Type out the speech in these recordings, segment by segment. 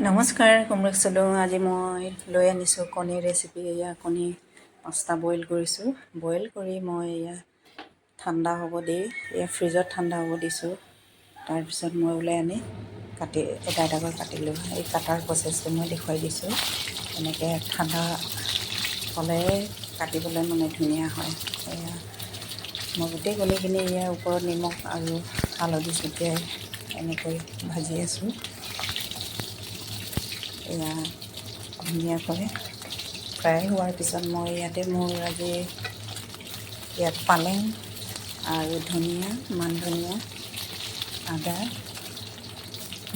নমস্কাৰ কমৰেড চলো। আজি মই লৈ আনিছোঁ কণীৰ ৰেচিপি। এয়া কণী 5টা বইল কৰিছোঁ। বইল কৰি মই এয়া ঠাণ্ডা হ'ব দি এয়া ফ্ৰিজত ঠাণ্ডা হ'ব দিছোঁ। তাৰপিছত মই ওলাই আনি কাটি এটা এটাকৈ কাটিলোঁ। এই কাটাৰ প্ৰচেছটো মই দেখুৱাই দিছোঁ। এনেকৈ ঠাণ্ডা হ'লে কাটিবলৈ মানে ধুনীয়া হয়। এয়া মই গোটেই কণীখিনি ইয়াৰ ওপৰত নিমখ আৰু হালধি ছটিয়াই এনেকৈ ভাজি আছোঁ। এয়া ধুনীয়াকৈ ফ্ৰাই হোৱাৰ পিছত মই ইয়াতে মোৰ আজি ইয়াত পালেং আৰু ধনিয়া, মান ধনিয়া, আদা,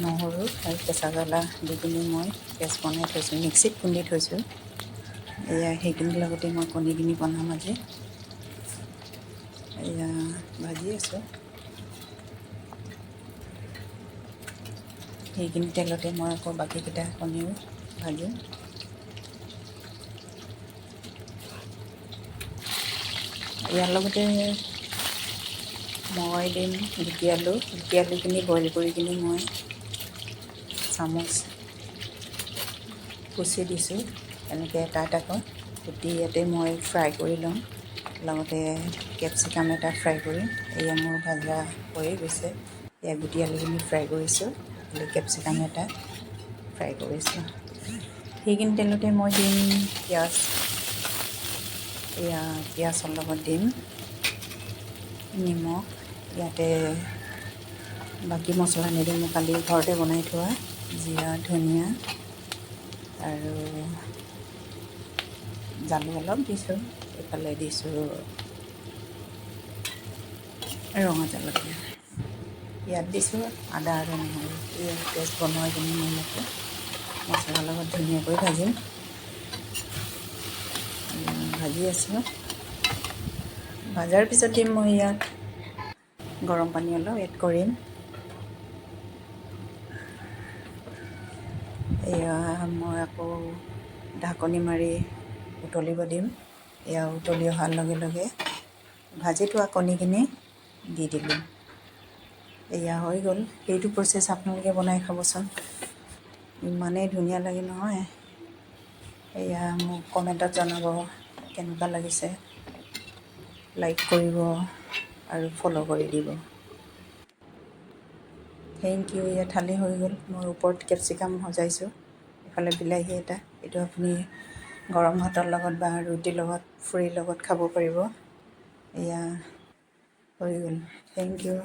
নহৰু আৰু কেঁচা জ্বলা দি পিনি মই পেষ্ট বনাই থৈছোঁ, মিক্সিত খুন্দি থৈছোঁ। এয়া সেইখিনিৰ লগতে মই কণীখিনি বনাম আজি। এয়া ভাজি আছোঁ। সেইখিনি তেলতে মই আকৌ বাকীকেইটা কণীও ভাজিম। ইয়াৰ লগতে মই দিম গুটি আলু। গুটি আলুখিনি বইল কৰি কিনি মই চামুচ কুচি দিছোঁ। এনেকৈ এটা এটাকৈ কুটি ইয়াতে মই ফ্ৰাই কৰি ল'ম। লগতে কেপচিকাম এটা ফ্ৰাই কৰিম। এয়া মোৰ ভাজা হৈয়ে গৈছে। এয়া গুটি আলুখিনি ফ্ৰাই কৰিছোঁ, কেপচিকাম এটা ফ্ৰাই কৰিছোঁ। সেইখিনি তেলতে মই দিম পিঁয়াজ। এয়া পিঁয়াজৰ লগত দিম নিমখ। ইয়াতে বাকী মছলা নিদিওঁ, মই কালি ঘৰতে বনাই থোৱা জিৰা, ধনিয়া আৰু জালুক অলপ দিছোঁ। এইফালে দিছোঁ ৰঙা জলকীয়া। ইয়াত দিছোঁ আদা আৰু নহৰু। এই পেষ্ট বনোৱাই কিনি মই ইয়াতে মছলাৰ লগত ধুনীয়াকৈ ভাজিম। ভাজি আছোঁ। ভাজাৰ পিছত দিম মই ইয়াত গৰম পানী অলপ এড কৰিম। এয়া মই আকৌ ঢাকনি মাৰি উতলিব দিম। এয়া উতলি অহাৰ লগে লগে ভাজি থোৱা কণীখিনি দি দিলোঁ। এয়া হৈ গ'ল। সেইটো প্ৰচেছ আপোনালোকে বনাই খাবচোন, ইমানেই ধুনীয়া লাগে নহয়। এয়া মোক কমেণ্টত জনাব কেনেকুৱা লাগিছে। লাইক কৰিব আৰু ফ'ল' কৰি দিব। Thank you. এয়া থালি হৈ গ'ল। মই ওপৰত কেপচিকাম সজাইছোঁ, এইফালে বিলাহী এটা। এইটো আপুনি গৰম ভাতৰ লগত বা ৰুটিৰ লগত, ফুৰিৰ লগত খাব পাৰিব। এয়া হৈ গ'ল। Thank U.